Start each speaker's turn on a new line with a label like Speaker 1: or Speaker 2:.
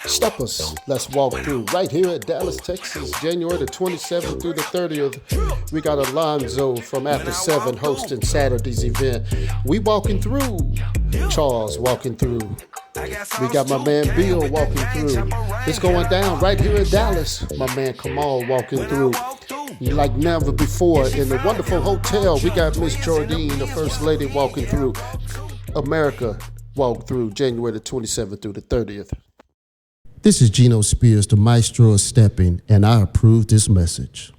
Speaker 1: Steppers, let's walk through right here at Dallas, Texas, January the 27th through the 30th. We got Alonzo from After 7 hosting Saturday's event. We walking through. Charles walking through. We got my man Bill walking through. It's going down right here in Dallas. My man Kamal walking through. Like never before in the wonderful hotel. We got Miss Jordine, the First Lady, walking through. America walk through January the 27th through the 30th. This is Geno Spears, the maestro of stepping, and I approve this message.